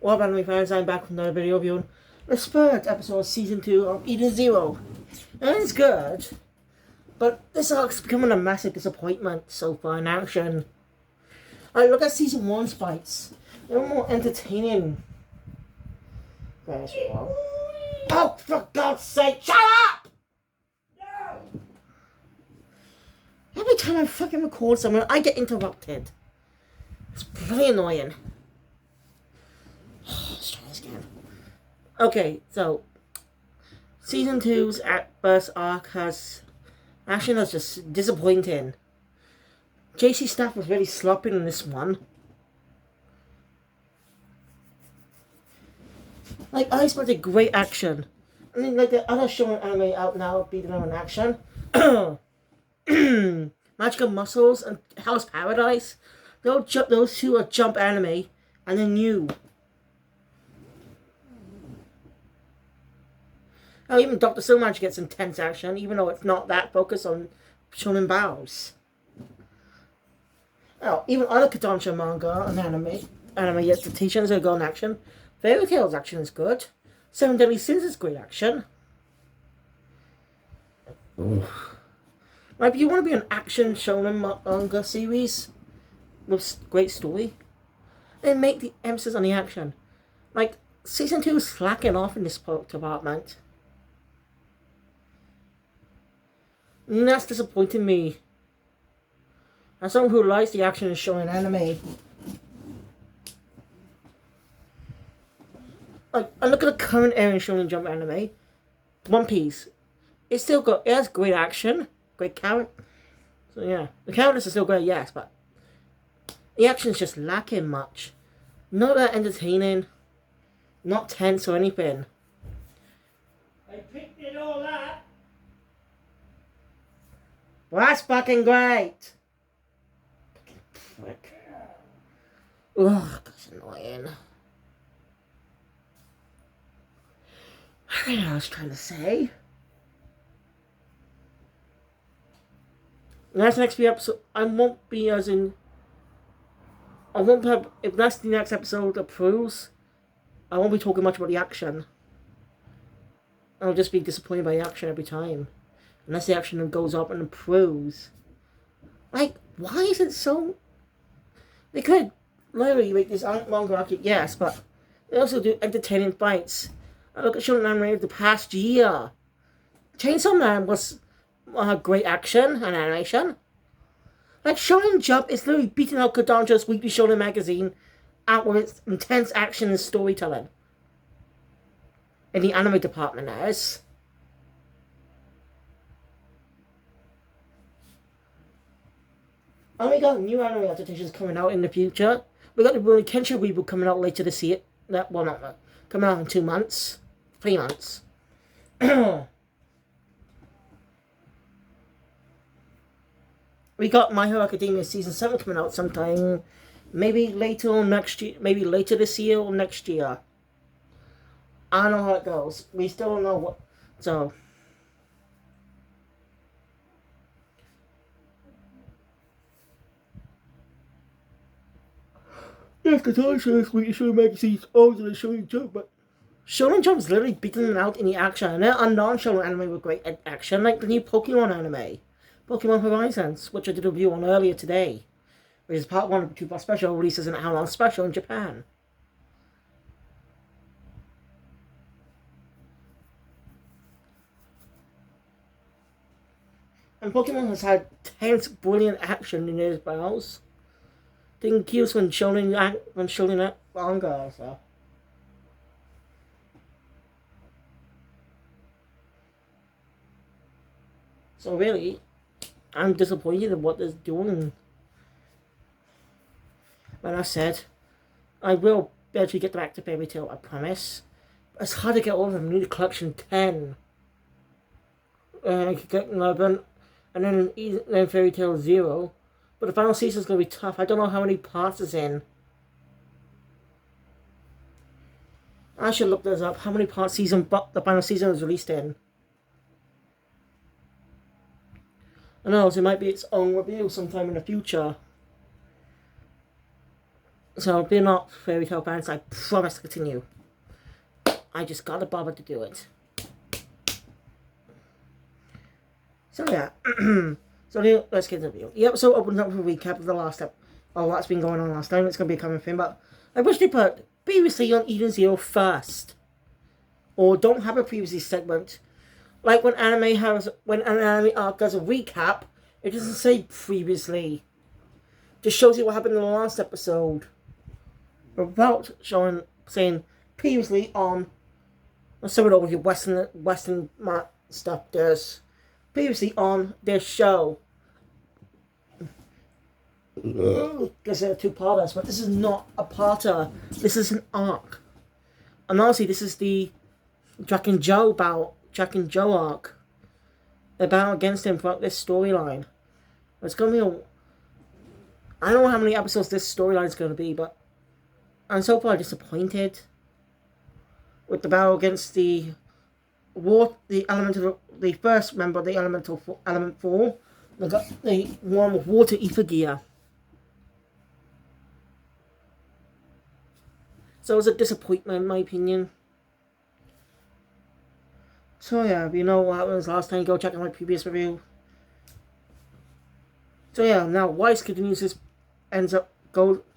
What about my fans? I'm back from another video reviewing the third episode of season 2 of Eden Zero. And it's good, but this arc's becoming a massive disappointment so far in action. I look at season 1's fights. They were more entertaining. That's wrong. Oh, for God's sake, shut up! Every time I fucking record something, I get interrupted. It's pretty annoying. Let's try this again. Okay, so season 2's first arc has action that's just disappointing. JC Staff was very sloppy in this one. Like, I expected great action. I mean, like the other shonen anime out now beating them in action. Magical Muscles and Hell's Paradise. Those two are jump anime, and then you. Oh, even Dr. Stone gets intense action, even though it's not that focused on shonen battles. Oh, even other Kodansha manga and anime gets the teachings that go in action. Fairy Tail's action is good. Seven Deadly Sins is great action. Like, if you want to be an action shonen manga series with great story, then make the emphasis on the action. Like, season 2 is slacking off in this department. And that's disappointing me. As someone who likes the action in shonen anime. Like, I look at the current era in Shonen Jump anime. One Piece. It has great action, great character. So yeah, the characters are still great, yes, but the action is just lacking much. Not that entertaining, not tense or anything. I picked it all up. Well, that's fucking great. Frick. Ugh, that's annoying. I don't know what I was trying to say. And that's the next few episodes. I won't have, if that's the next episode approves, I won't be talking much about the action. I'll just be disappointed by the action every time. Unless the action goes up and improves. Like, why is it so... They could literally make this manga arc, yes, but they also do entertaining fights. I look at shonen anime of the past year. Chainsaw Man was great action and animation. Like, Shonen Jump is literally beating out Kodansha's weekly shonen magazine out with its intense action and storytelling. In the anime department, that is. And we got new anime adaptations coming out in the future. We got the Rurouni Kenshin reboot coming out later this year. Coming out in 2 months. 3 months. We got My Hero Academia Season 7 coming out sometime. Maybe later next year. Maybe later this year or next year. I don't know how it goes. We still don't know what. So. Yes, Kodansha this week Shonen magazine's older than Shonen Jump, but Shonen Jump's literally beating them out in the action. And there are non-shonen anime with great action, like the new Pokemon anime. Pokemon Horizons, which I did a review on earlier today. Which is part 1 of the 2-part special, releases an hour-long special in Japan. And Pokemon has had tense, brilliant action in his battles. Didn't kills when Shonen manga, so. So really, I'm disappointed in what they're doing. Like I said, I will eventually get back to Fairy Tail, I promise. But it's hard to get all of them. I need collection 10. I could get 11, and then Fairy Tail 0. But the final season's gonna be tough. I don't know how many parts is in. I should look this up. How many parts the final season was released in? I know, so it might be its own review sometime in the future. So if you're not Fairy Tail fans, I promise to continue. I just gotta bother to do it. So yeah. So let's get into the video. The episode opens up with a recap of the last of what's been going on last time. It's gonna be a common thing, but I wish they put previously on Eden Zero first. Or don't have a previously segment. Like when an anime arc does a recap, it doesn't say previously. Just shows you what happened in the last episode. Without saying previously on some of the Western stuff there's previously on this show. Because there are two parters, but this is not a parter. This is an arc. And honestly, this is the Jack and Joe arc. They battle against him throughout this storyline. It's gonna be I don't know how many episodes this storyline is gonna be, but I'm so far disappointed with the battle against the first member of the Element 4, the one with water ether gear. So it was a disappointment in my opinion. So yeah, if you know what happened last time, go check out my previous review. So yeah, now Weiss continues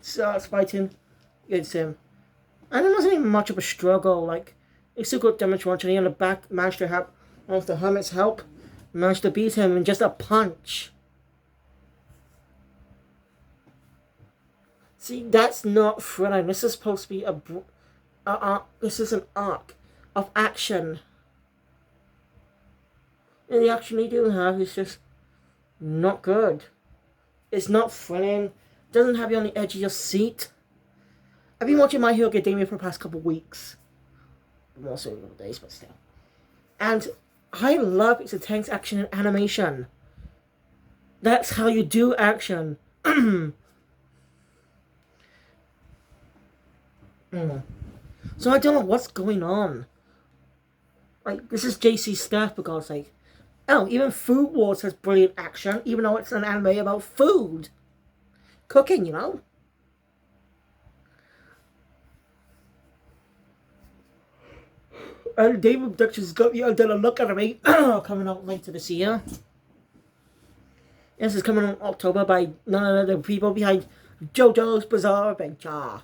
starts fighting against him. And there wasn't even much of a struggle, like, he still got damage once, and he on the back managed to have, with the Hermit's help, managed to beat him in just a punch. See, that's not thrilling. This is supposed to be this is an arc of action. And the action they do have is just not good. It's not thrilling. Doesn't have you on the edge of your seat. I've been watching My Hero Academia for the past couple of weeks. More so in days, but still. And I love its intense action and animation. That's how you do action. So I don't know what's going on. Like, this is JC Staff, for God's sake. Oh, even Food Wars has brilliant action, even though it's an anime about food. Cooking, you know? And David Productions got the Undead Look anime coming out later this year. This is coming out in October by none other than the people behind JoJo's Bizarre Adventure.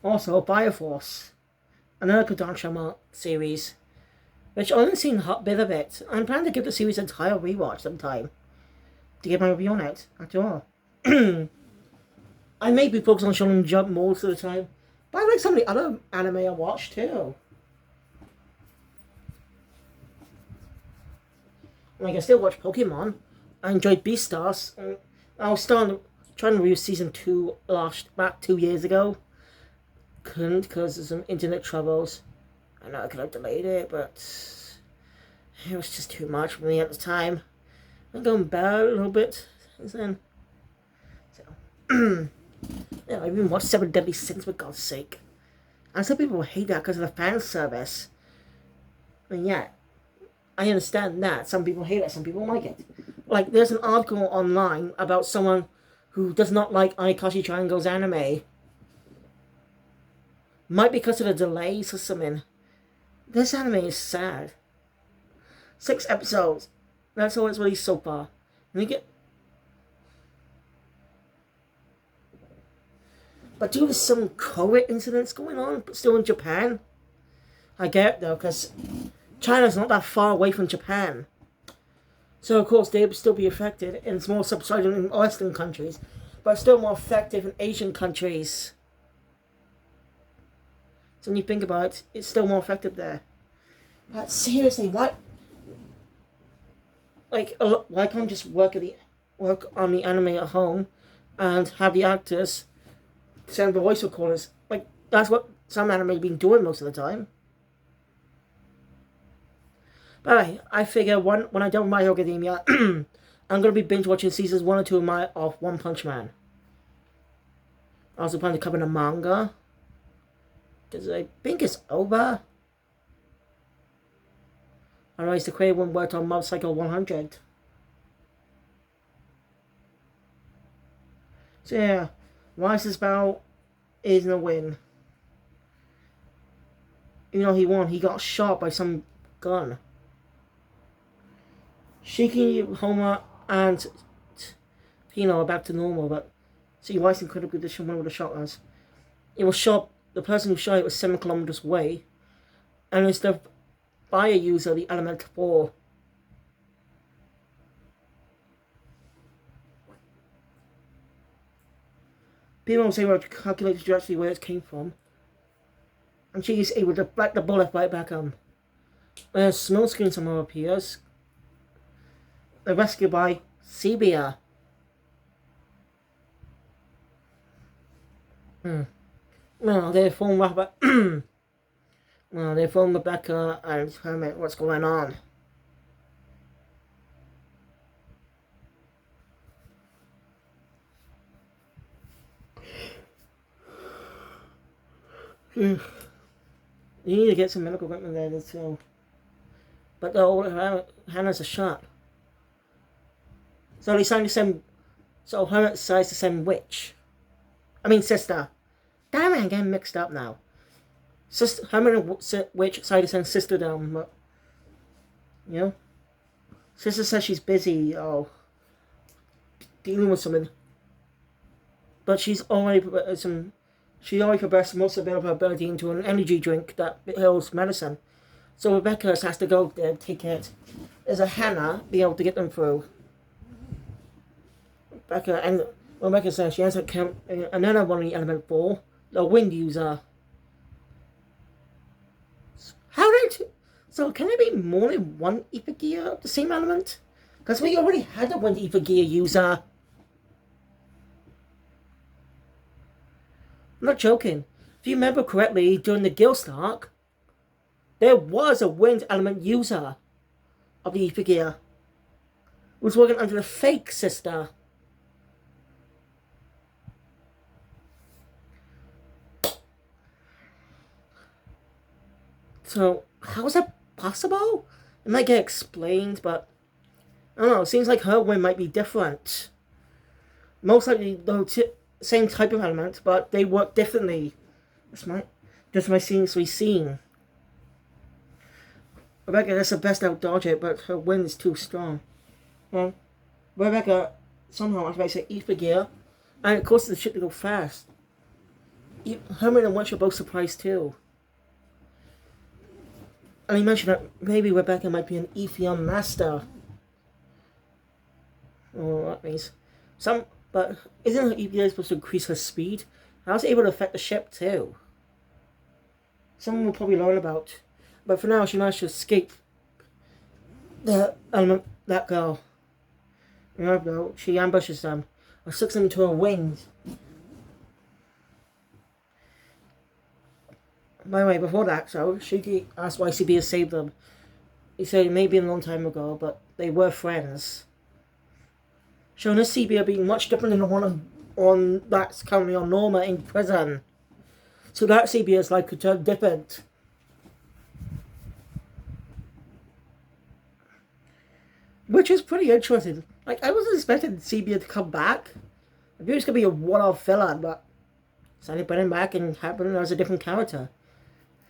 Also, Fire Force, another Kodansha series, which I've only seen a bit of it. I'm planning to give the series an entire rewatch sometime to get my review on it, after all. I may be focused on Shonen Jump most of the time, but I like some of the other anime I watch too. Like, I still watch Pokemon. I enjoyed Beastars. I was trying to review season 2 back 2 years ago. Couldn't because of some internet troubles. I know I could have delayed it, but it was just too much for me at the time. I'm going bad a little bit since then. So, yeah, I even watched 7 Deadly Sins, for God's sake. And some people hate that because of the fan service. And yeah, I understand that. Some people hate it, some people like it. Like, there's an article online about someone who does not like Ayakashi Triangle's anime. Might be because of the delays or something. This anime is sad. 6 episodes. That's all it's released so far. But due to some COVID incidents going on, but still in Japan. I get it though, because China's not that far away from Japan. So of course they would still be affected, and it's more subsided in Western countries, but still more effective in Asian countries. So when you think about it, it's still more effective there. But seriously, what? Like, why can't just work on the anime at home, and have the actors send the voice recorders? Like, that's what some anime have been doing most of the time. But I figure when I done My Hero Academia, I'm gonna be binge watching seasons 1 or 2 of One Punch Man. I also plan to cover the manga, because I think it's over. Otherwise, the creator won't work on Mob Psycho 100. So yeah, Weiss is about isn't a win. You know, he won. He got shot by some gun. Shiki, Homer, and Pino are back to normal, but see, Weiss in critical condition went with the shot was. It was shot, the person who shot it was 7 kilometers away, and it's the fire user, the Element 4. Pino was able to calculate directly where it came from, and she is able to back the bullet right back on. A smoke screen somehow appears. They're rescued by Sebia. Well, they phone Robert. Well, they phone Rebecca and Hermit what's going on. You need to get some medical equipment there too. But Hannah's a shot. So they decided to send. So Hermit decides to send Witch. I mean Sister. Damn it, I'm getting mixed up now. Sister Hermit and Witch decided to send Sister down, but you know, Sister says she's busy. Dealing with something. But she's already progressed most of her ability into an energy drink that heals medicine. So Rebecca has to go there and take it. There's a Hannah be able to get them through. Rebecca says she has another one of the Element 4, the Wind User. So can there be more than one Ether Gear of the same element? Because we already had a Wind Ether Gear user. I'm not joking. If you remember correctly, during the Guild arc, there was a Wind Element user of the Ether Gear who was working under the fake Sister. So, how is that possible? It might get explained, but I don't know. It seems like her wind might be different. Most likely, the same type of element, but they work differently. That's my scene. Rebecca does her best to outdodge it, but her wind is too strong. Well, Rebecca somehow activates her Ether Gear, and it causes the ship to go fast. Hermit and Witch are both surprised too. And he mentioned that maybe Rebecca might be an Ethion master. Oh, that means but isn't her EPA supposed to increase her speed? How's it able to affect the ship too? Someone will probably learn about. But for now, she managed to escape that girl. Though she ambushes them or sucks them into her wings. By the way, before that, so Shiki asked why CB has saved them. He said it may be a long time ago, but they were friends. Showing us CB being much different than the one that's currently on Norma in prison. So that CB is like a turn different. Which is pretty interesting. Like, I wasn't expecting CB to come back. I knew it was going to be a one-off villain, but decided to bring him back and happen as a different character.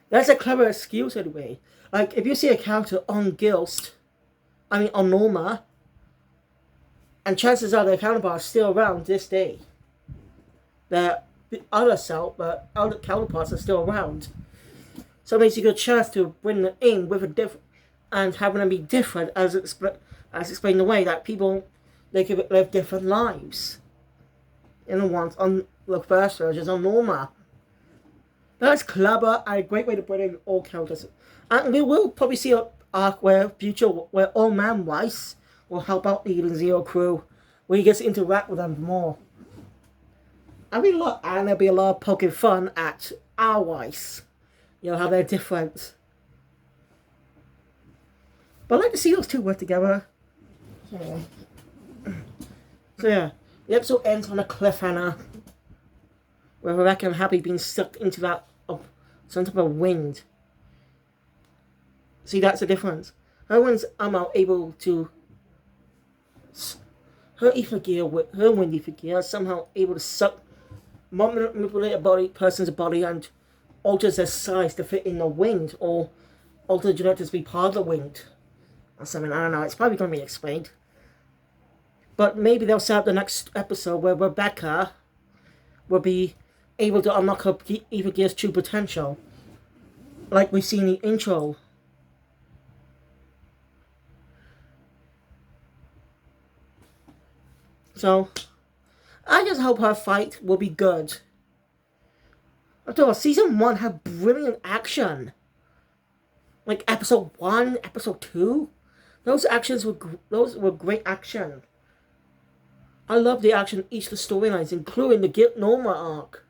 That's a clever excuse anyway. Like, if you see a character on on Norma, and chances are their counterparts still around this day. The other counterparts are still around. So it makes you a good chance to bring them in with a different, and having them be different as explained the way that people, they could live different lives. In the ones on the first versions on Norma. That's clever and a great way to bring in all characters. And we will probably see an arc where Old Man Weiss will help out the Eden Zero crew, where he gets to interact with them more. And there'll be a lot of poking fun at our Weiss. You know, how they're different. But I'd like to see those two work together. So yeah, the episode ends on a cliffhanger, where Rebecca and Happy being sucked into some type of wind. See, that's the difference. Her wind's able to. Her Ether Gear, her wind Ether Gear, is somehow able to suck manipulate a person's body and alters their size to fit in the winged, or alter the genetics to be part of the winged, or something. I don't know. It's probably going to be explained. But maybe they'll set up the next episode where Rebecca will be able to unlock her Evil Gear's true potential, like we've seen in the intro. So, I just hope her fight will be good. After all, Season 1 had brilliant action. Like Episode 1, Episode 2. Those were great action. I love the action in each of the storylines, including the Guild Norma arc.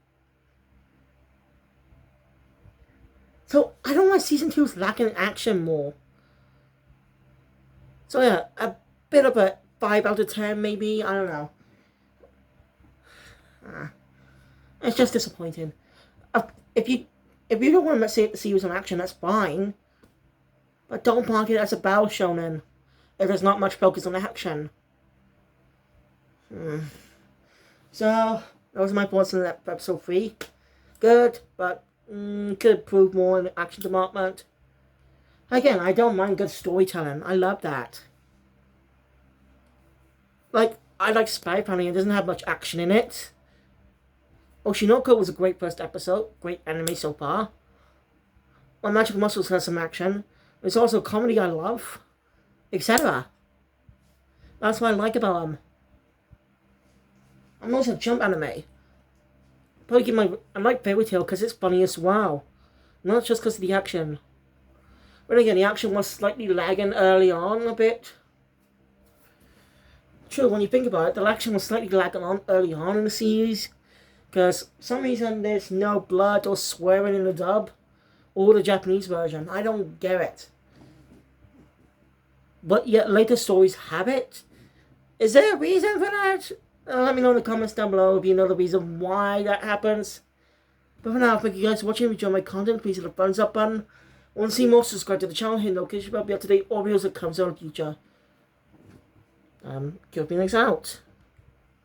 So, I don't want Season 2 is lacking action more. So yeah, a bit of a 5 out of 10 maybe, I don't know. It's just disappointing. If you don't want to see you some action, that's fine. But don't market it as a battle shonen if there's not much focus on action. So, those are my thoughts on episode 3. Good, but could improve more in the action department. Again, I don't mind good storytelling. I love that. Like, I like Spy Family. It doesn't have much action in it. Oshinoko was a great first episode. Great anime so far. My Magic Muscles has some action. There's also comedy I love. Etc. That's what I like about them. I'm also a Jump anime. I like Fairy Tail because it's funny as well. Not just because of the action. But again, the action was slightly lagging early on a bit. True, when you think about it, the action was slightly lagging on early on in the series. Because for some reason there's no blood or swearing in the dub. Or the Japanese version. I don't get it. But yet later stories have it. Is there a reason for that? Let me know in the comments down below if you know the reason why that happens. But for now, thank you guys for watching. If you enjoy my content, please hit the thumbs up button. If you want to see more, subscribe to the channel, hit the notification bell to be up to date all videos that comes out in the future. Keep being out.